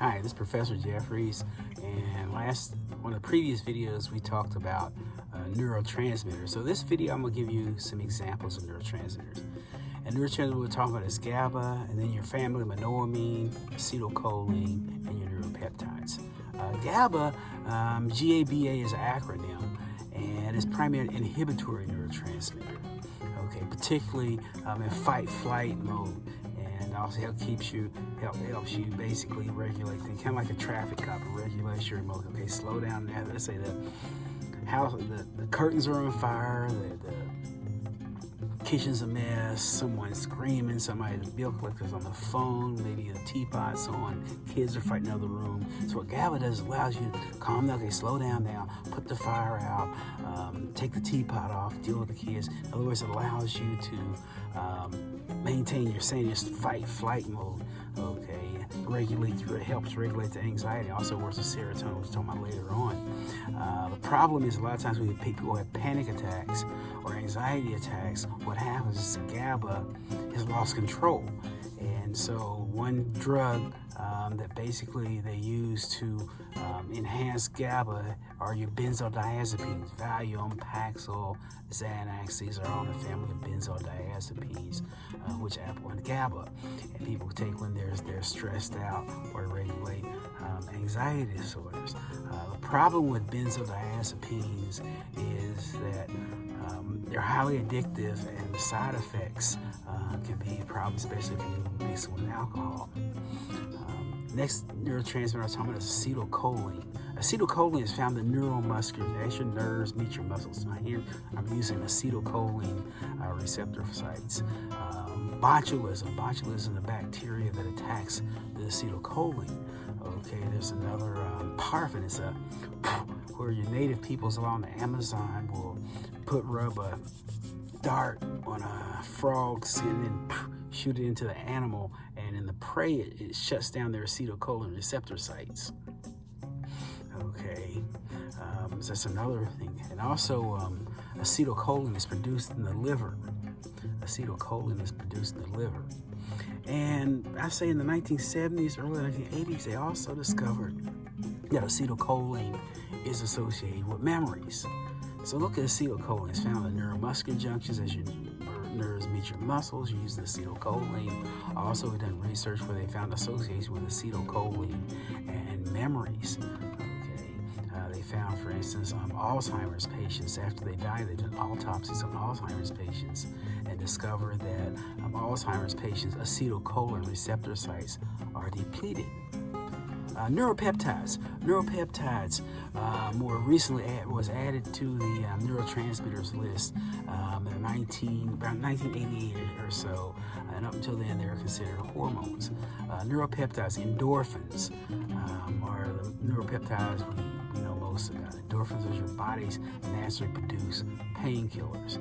Hi, this is Professor Jeffreys, and one of the previous videos we talked about neurotransmitters. So this video I'm going to give you some examples of neurotransmitters. And neurotransmitters we're talking about is GABA, and then your family monoamine, acetylcholine, and your neuropeptides. GABA, GABA is an acronym, and it's primarily an inhibitory neurotransmitter. Okay, particularly in fight-flight mode. And also helps you basically regulate things, kind of like a traffic cop, regulates your emotion. Okay, slow down now. Let's say the curtains are on fire, the kitchen's a mess, someone's screaming, somebody's bill collector's on the phone, maybe the teapot's on, kids are fighting in the other room. So what GABA does is allows you to calm down. Okay, slow down now, put the fire out, take the teapot off, deal with the kids. In other words, it allows you to maintain your sanity, fight-flight mode. Okay, it helps regulate the anxiety. Also works with serotonin, which we'll talk about later on. The problem is a lot of times when people have panic attacks or anxiety attacks, what happens is GABA has lost control. And so one drug that basically they use to enhance GABA are your benzodiazepines, Valium, Paxil, Xanax. These are all in the family of benzodiazepines, which amplify GABA. And people take when they're stressed out or regulate anxiety disorders. The problem with benzodiazepines is that they're highly addictive, and the side effects can be a problem, especially if you mix it with alcohol. Next neurotransmitter I'm talking about is acetylcholine. Acetylcholine is found in neuromuscular. As your nerves meet your muscles. Now here I'm using acetylcholine receptor sites. Botulism is a bacteria that attacks the acetylcholine. Okay, there's another paraffin. It's where your native peoples along the Amazon will rub a dart on a frog's skin and shoot it into the animal, and in the prey it shuts down their acetylcholine receptor sites. Okay, so that's another thing. And also acetylcholine is produced in the liver. And I say in the 1970s, early 1980s, they also discovered that acetylcholine is associated with memories. So look at acetylcholine. It's found in neuromuscular junctions. As your nerves meet your muscles, you use the acetylcholine. Also, we've done research where they found association with acetylcholine and memories. They found, for instance, Alzheimer's patients, after they die, they did autopsies on Alzheimer's patients and discovered that Alzheimer's patients' acetylcholine receptor sites are depleted. Neuropeptides more recently was added to the neurotransmitters list in around 1988 or so, and up until then they were considered hormones. Neuropeptides, endorphins, are the neuropeptides we know most about. Endorphins are your body's naturally produced painkillers.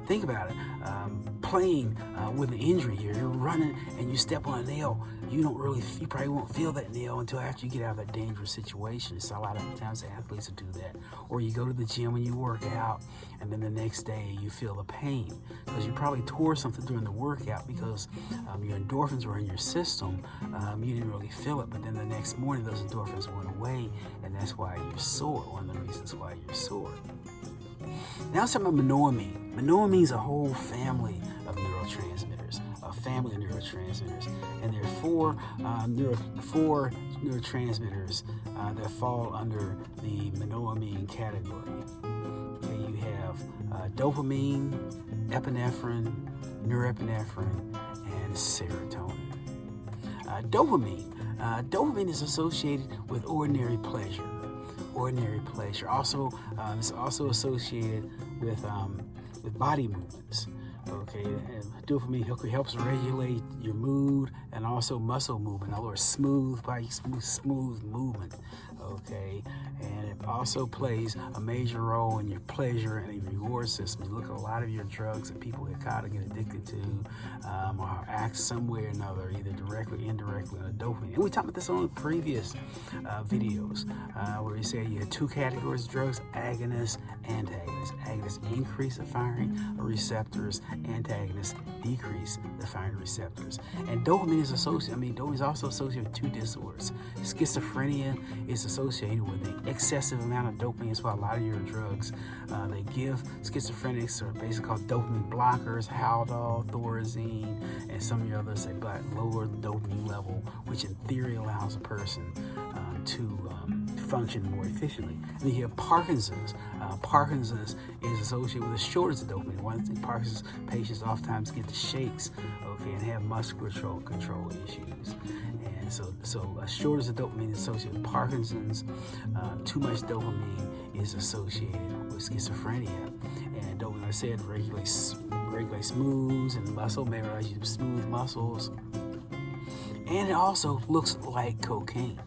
Think about it. Playing with an injury, you're running and you step on a nail. You probably won't feel that nail until after you get out of that dangerous situation. So a lot of times athletes will do that. Or you go to the gym and you work out, and then the next day you feel the pain because you probably tore something during the workout because your endorphins were in your system. You didn't really feel it, but then the next morning those endorphins went away, and that's why you're sore. One of the reasons why you're sore. Now let's talk about monoamine. Monoamine is a whole family of neurotransmitters, and there are four neurotransmitters that fall under the monoamine category. Okay, you have dopamine, epinephrine, norepinephrine, and serotonin. Dopamine is associated with ordinary pleasure. Also, it's also associated with body movements. Okay, and dopamine helps regulate your mood and also muscle movement. In other words, smooth movement. Okay, and it also plays a major role in your pleasure and your reward system. You look at a lot of your drugs that people get caught or get addicted to, or act some way or another, either directly or indirectly, on the dopamine. And we talked about this on the previous videos, where we say you have two categories of drugs: agonists, antagonists. Agonists increase the firing of receptors. antagonists decrease the firing receptors. And dopamine is dopamine is also associated with two disorders. Schizophrenia is associated with an excessive amount of dopamine. That's why a lot of your drugs, they give schizophrenics are basically called dopamine blockers, Haldol, Thorazine, and some of your others say but lower the dopamine level, which in theory allows a person to function more efficiently. And then you have Parkinson's. Parkinson's is associated with a shortage of dopamine. One thing, Parkinson's patients oftentimes get the shakes, and have muscle control issues. And so a shortage of dopamine is associated with Parkinson's. Too much dopamine is associated with schizophrenia. And dopamine, like I said, regulates moods and muscle memory, smooth muscles. And it also looks like cocaine.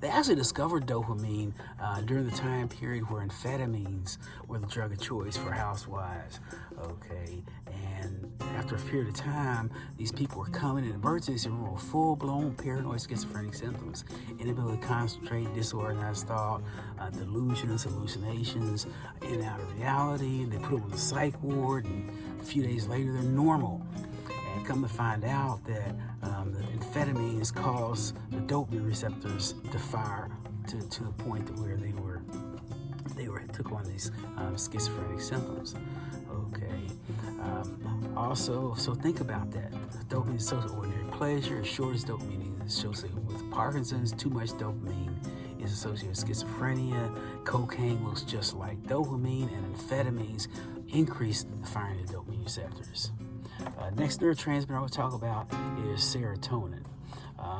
They actually discovered dopamine during the time period where amphetamines were the drug of choice for housewives. And after a period of time, these people were coming in the emergency room with full-blown paranoid schizophrenic symptoms, inability to concentrate, disorganized thought, delusions, hallucinations, in and out of reality. And they put them on the psych ward, and a few days later, they're normal. And come to find out that the amphetamines cause the dopamine receptors to fire to the point to where they took on these schizophrenic symptoms. Also, so think about that. Dopamine is associated with ordinary pleasure. Shortest dopamine is associated with Parkinson's. Too much dopamine is associated with schizophrenia. Cocaine looks just like dopamine, and amphetamines increase the firing of the dopamine receptors. Next neurotransmitter I want to talk about is serotonin.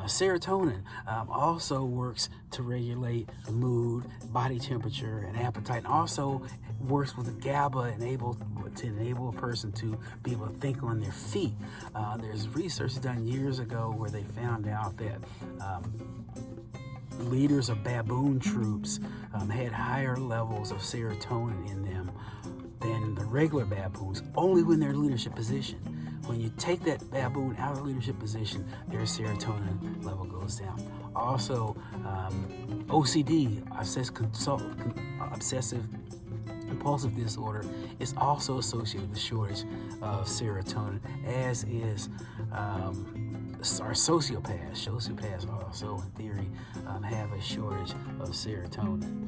Serotonin also works to regulate mood, body temperature, and appetite, and also works with GABA to enable a person to be able to think on their feet. There's research done years ago where they found out that leaders of baboon troops had higher levels of serotonin in them than the regular baboons, only when they're in leadership position. When you take that baboon out of the leadership position, their serotonin level goes down. Also, OCD, obsessive compulsive disorder, is also associated with shortage of serotonin, as is our sociopaths. Sociopaths also, in theory, have a shortage of serotonin.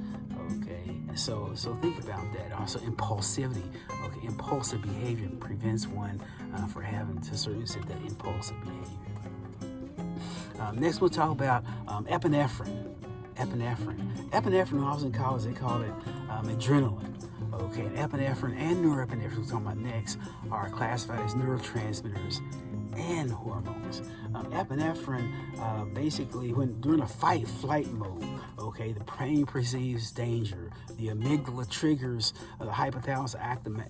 So think about that. Also, impulsivity. Impulsive behavior prevents one from having to certain extent that impulsive behavior. Next, we'll talk about epinephrine. Epinephrine, when I was in college, they called it adrenaline. And epinephrine and norepinephrine, we're talking about next, are classified as neurotransmitters and hormones. Epinephrine, basically, when during a fight-flight mode, the brain perceives danger. The amygdala triggers the hypothalamus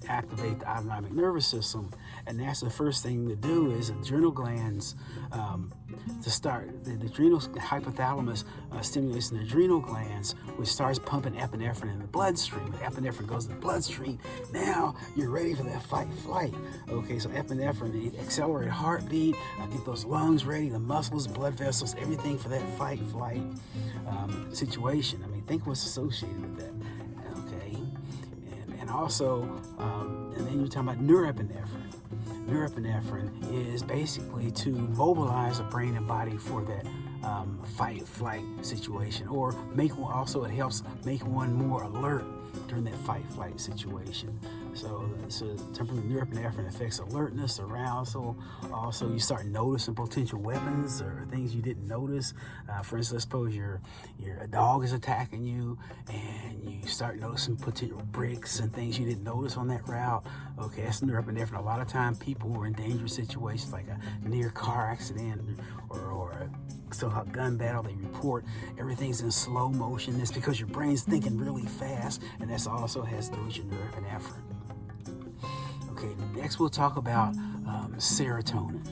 activate the autonomic nervous system, and that's the first thing to do is adrenal glands to start. The adrenal hypothalamus stimulates the adrenal glands, which starts pumping epinephrine in the bloodstream. When epinephrine goes in the bloodstream, now you're ready for that fight-flight. So epinephrine accelerates heartbeat, get those lungs ready, the muscles, blood vessels, everything for that fight-flight situation. Think what's associated with that. And also, and then you're talking about norepinephrine. Norepinephrine is basically to mobilize the brain and body for that fight-flight situation, or it helps make one more alert during that fight-flight situation. So norepinephrine affects alertness, arousal. Also, you start noticing potential weapons or things you didn't notice. For instance, let's suppose a dog is attacking you, and you start noticing potential bricks and things you didn't notice on that route. That's norepinephrine. A lot of time, people who are in dangerous situations, like a near car accident or a gun battle, they report everything's in slow motion. That's because your brain's thinking really fast, and that's also has to do with your norepinephrine. Next we'll talk about serotonin.